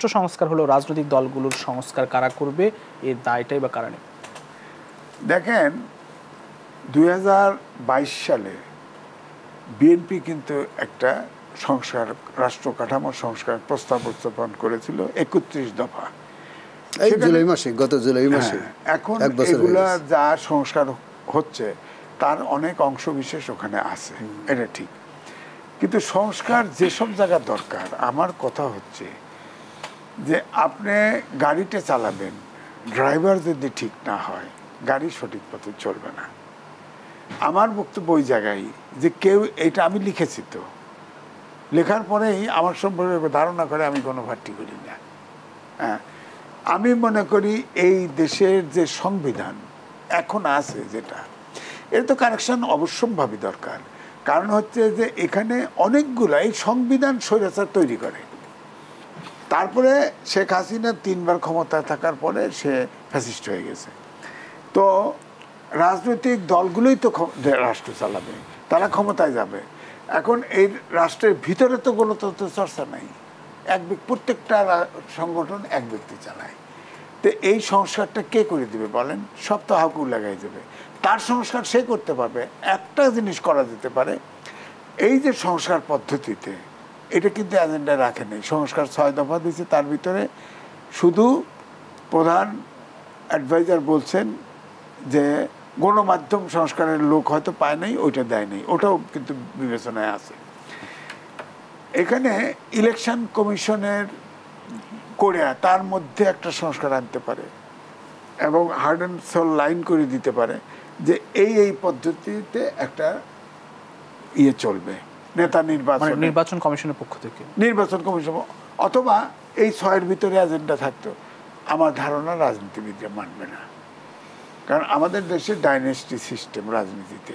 রাষ্ট্র সংস্কার হলো রাজনৈতিক দলগুলোর সংস্কার কারা করবে, এর দায়টাই বা কারা নেবে? দেখেন 2022 সালে বিএনপি কিন্তু একটা সংস্কার, রাষ্ট্র কাঠামো সংস্কার প্রস্তাব উত্থাপন করেছিল 31 দফা, জুলাই মাসে, গত জুলাই মাসে। এখন এগুলা যা সংস্কার হচ্ছে তার অনেক অংশ বিশেষ ওখানে আছে, এটা ঠিক। কিন্তু সংস্কার যেসব জায়গা দরকার, আমার কথা হচ্ছে যে আপনি গাড়িটা চালাবেন, ড্রাইভার যদি ঠিক না হয় গাড়ি সঠিক পথে চলবে না। আমার বক্তব্য ওই জায়গায় যে কেউ, এটা আমি লিখেছি, তো লেখার পরেই আমার সম্পর্কে ধারণা করে আমি কোনো ভাট্টি করি না। হ্যাঁ, আমি মনে করি এই দেশের যে সংবিধান এখন আছে, যেটা এর তো কারেকশন অবশ্যম্ভাবী দরকার। কারণ হচ্ছে যে এখানে অনেকগুলো, এই সংবিধান স্বৈরাচার তৈরি করে। তারপরে শেখ হাসিনা 3 বার ক্ষমতায় থাকার পরে সে ফ্যাসিস্ট হয়ে গেছে। তো রাজনৈতিক দলগুলোই তো রাষ্ট্র চালাবে, তারা ক্ষমতায় যাবে। এখন এই রাষ্ট্রের ভিতরে তো গণতন্ত্র চর্চা নাই, প্রত্যেকটা সংগঠন এক ব্যক্তি চালায়। তো এই সংস্কারটা কে করে দিবে বলেন? সব তো হাঁকু লাগাই দেবে। তার সংস্কার সে করতে পারবে। একটা জিনিস করা যেতে পারে, এই যে সংস্কার পদ্ধতিতে, এটা কিন্তু এজেন্ডা রাখে নেই। সংস্কার 6 দফা দিয়েছে, তার ভিতরে শুধু প্রধান অ্যাডভাইজার বলছেন যে গণমাধ্যম সংস্কারের লোক হয়তো পায় নাই, ওইটা দেয় নাই, ওটাও কিন্তু বিবেচনায় আছে। এখানে ইলেকশন কমিশনের করে তার মধ্যে একটা সংস্কার আনতে পারে এবং হার্ড অ্যান্ড সোল লাইন করে দিতে পারে যে এই পদ্ধতিতে একটা চলবে, নেতা নির্বাচন কমিশনের পক্ষ থেকে, নির্বাচন কমিশন, অথবা এই 6-এর ভিতরে এজেন্ডা থাকতো। আমার ধারণা রাজনীতিবিদরা মানবে না, কারণ আমাদের দেশে ডাইনেস্টি সিস্টেম রাজনীতিতে।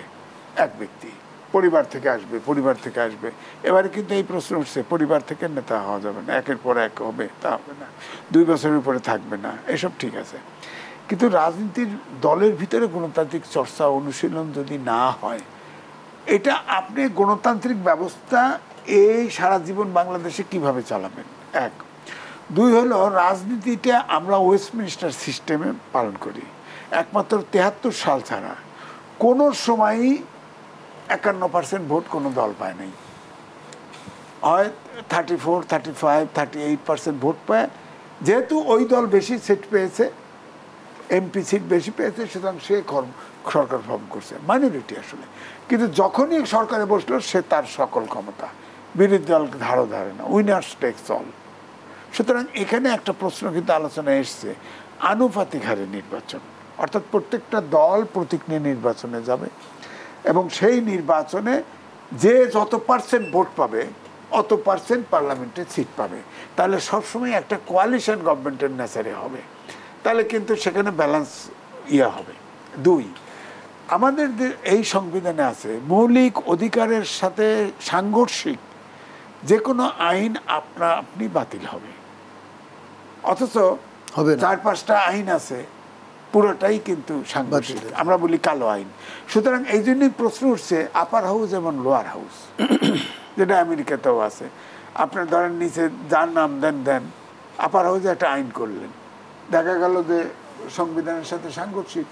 এক ব্যক্তি পরিবার থেকে আসবে। এবারে কিন্তু এই প্রশ্ন উঠছে, পরিবার থেকে নেতা হওয়া যাবে না, একের পর এক হবে, তা হবে না, 2 বছরের উপরে থাকবে না, এসব ঠিক আছে। কিন্তু রাজনীতির দলের ভিতরে গণতান্ত্রিক চর্চা অনুশীলন যদি না হয়, এটা আপনি গণতান্ত্রিক ব্যবস্থা এই সারা জীবন বাংলাদেশে কিভাবে চালাবেন? 1। 2 হলো, রাজনীতিটা আমরা ওয়েস্টমিনিস্টার সিস্টেমে পালন করি। একমাত্র 73 সাল ছাড়া কোনো সময়ই 51% ভোট কোনো দল পায় নাই। হয় 34, 35, 38% ভোট পায়। যেহেতু ওই দল বেশি সিট পেয়েছে, এমপি সিট বেশি পেয়েছে, সুতরাং সে সরকার ফর্ম করছে, মাইনরিটি আসলে। কিন্তু যখনই সরকারে বসলো, সে তার সকল ক্ষমতা, বিরোধী দল ধারে না, উইনার্স টেকস অল। সুতরাং এখানে একটা প্রশ্ন কিন্তু আলোচনায় এসছে, আনুপাতিক হারে নির্বাচন, অর্থাৎ প্রত্যেকটা দল প্রতীক নিয়ে নির্বাচনে যাবে এবং সেই নির্বাচনে যে যত পার্সেন্ট ভোট পাবে অত পার্সেন্ট পার্লামেন্টে সিট পাবে। তাহলে সবসময় একটা কোয়ালিশন গভর্নমেন্টের নেচারে হবে, তাহলে কিন্তু সেখানে ব্যালেন্স হবে। 2, আমাদের এই সংবিধানে আছে মৌলিক অধিকারের সাথে সাংঘর্ষিক যে কোনো আইন আপনি বাতিল হবে। অথচ 4-5টা আইন আছে, পুরোটাই কিন্তু সাংঘর্ষিক, আমরা বলি কালো আইন। সুতরাং এই জন্যই প্রশ্ন উঠছে আপার হাউস এবং লোয়ার হাউস, যেটা আমেরিকাতেও আছে। আপনার ধরেন নিচে যার নাম দেন, আপার হাউসে একটা আইন করলেন, দেখা গেল যে সংবিধানের সাথে সাংঘর্ষিক,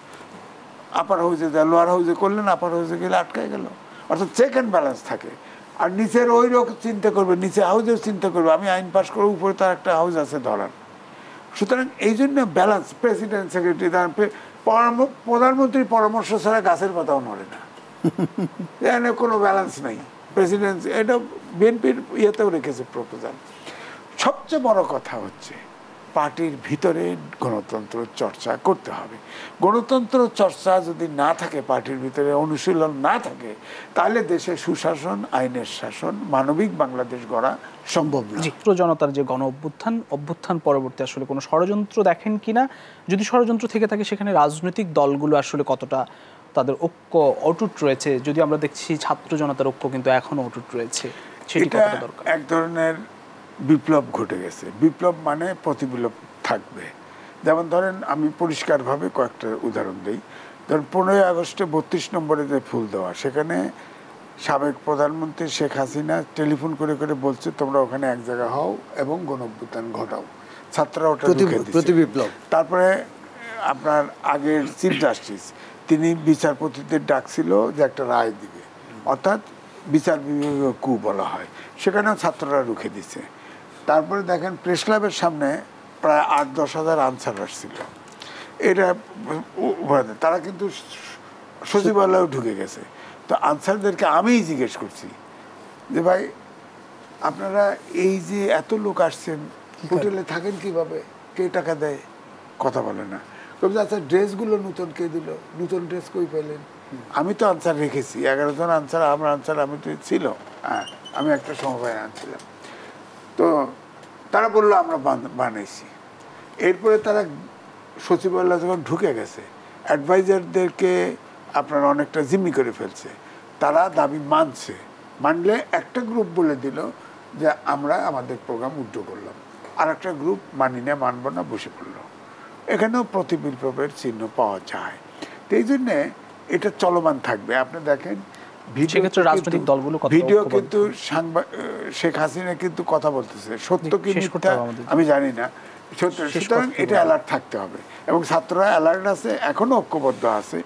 আপার হাউসে যা লোয়ার হাউসে করলেন, আপার হাউসে গেলে আটকায় গেল। অর্থাৎ চেক অ্যান্ড ব্যালেন্স থাকে। আর নিচের ওই রকম চিন্তা করবে, নিচে হাউসেও চিন্তা করবে, আমি আইন পাস করে উপরে তার একটা হাউস আছে ধরার। সুতরাং এই জন্য ব্যালেন্স, প্রেসিডেন্ট সেক্রেটারি, প্রধানমন্ত্রীর পরামর্শ ছাড়া গাছের পাতাও নড়ে না, এখানে কোনো ব্যালেন্স নাই। প্রেসিডেন্ট এটা বিএনপির ইয়েতেও রেখেছে প্রপোজাল। সবচেয়ে বড় কথা হচ্ছে পার্টির ভিতরে গণতন্ত্র চর্চা করতে হবে। গণতন্ত্র চর্চা যদি না থাকে, পার্টির ভিতরে অনুশীলন না থাকে, তাহলে দেশে সুশাসন, আইনের শাসন, মানবিক বাংলাদেশ গড়া সম্ভব না। ছাত্র জনতার যে গণ অভ্যুত্থান পরবর্তী আসলে কোনো ষড়যন্ত্র দেখেন কিনা? যদি ষড়যন্ত্র থেকে থাকে, সেখানে রাজনৈতিক দলগুলো আসলে কতটা তাদের ঐক্য অটুট রয়েছে? যদি আমরা দেখছি ছাত্র জনতার ঐক্য কিন্তু এখনো অটুট রয়েছে, সেটি কতটা দরকার? এক ধরনের বিপ্লব ঘটে গেছে। বিপ্লব মানে প্রতিবিপ্লব থাকবে। যেমন ধরেন, আমি পরিষ্কারভাবে কয়েকটা উদাহরণ দিই। ধরেন 15ই আগস্টে 32 নম্বরে যে ফুল দেওয়া, সেখানে সাবেক প্রধানমন্ত্রী শেখ হাসিনা টেলিফোন করে করে বলছে তোমরা ওখানে এক জায়গা হও এবং গণঅভ্যুত্থান ঘটাও, ছাত্ররা ওটা রুখে দিয়েছে। প্রতিবিপ্লব। তারপরে আপনার আগের চিফ জাস্টিস তিনি বিচারপতিদের ডাকছিল যে একটা রায় দিবে, অর্থাৎ বিচার বিভাগীয় কু বলা হয়, সেখানেও ছাত্ররা রুখে দিছে। তারপরে দেখেন প্রেস ক্লাবের সামনে প্রায় 8-10 হাজার আনসার আসছিল, এটা তারা কিন্তু সচিবালয়েও ঢুকে গেছে। তো আনসারদেরকে আমিই জিজ্ঞেস করছি যে ভাই আপনারা এই যে এত লোক আসছেন হোটেলে থাকেন কিভাবে, কে টাকা দেয়, কথা বলে না। আচ্ছা ড্রেসগুলো নতুন কে দিল, নতুন ড্রেস কই পেলেন? আমি তো আনসার রেখেছি, 11 জন আনসার, আমার আনসার আমি তো ছিল, হ্যাঁ আমি একটা সমবায় আনছিলাম। তো তারা বললো আমরা বানাইছি। এরপরে তারা সচিবালয় যখন ঢুকে গেছে অ্যাডভাইজারদেরকে আপনার অনেকটা জিম্মি করে ফেলছে, তারা দাবি মানছে, মানলে একটা গ্রুপ বলে দিল যে আমরা আমাদের প্রোগ্রাম উল্টো করলাম, আর একটা গ্রুপ মানি না, মানব না, বসে পড়লো। এখানেও প্রতিবিপ্লবের চিহ্ন পাওয়া যায়। তো এই জন্যে এটা চলমান থাকবে। আপনি দেখেন ভিডিও কিন্তু শেখ হাসিনা কিন্তু কথা বলতেছে, সত্য কি মিথ্যা আমি জানি না, সত্য। সুতরাং এটা অ্যালার্ট থাকতে হবে এবং ছাত্ররা অ্যালার্ট আছে, এখনো ঐক্যবদ্ধ আছে।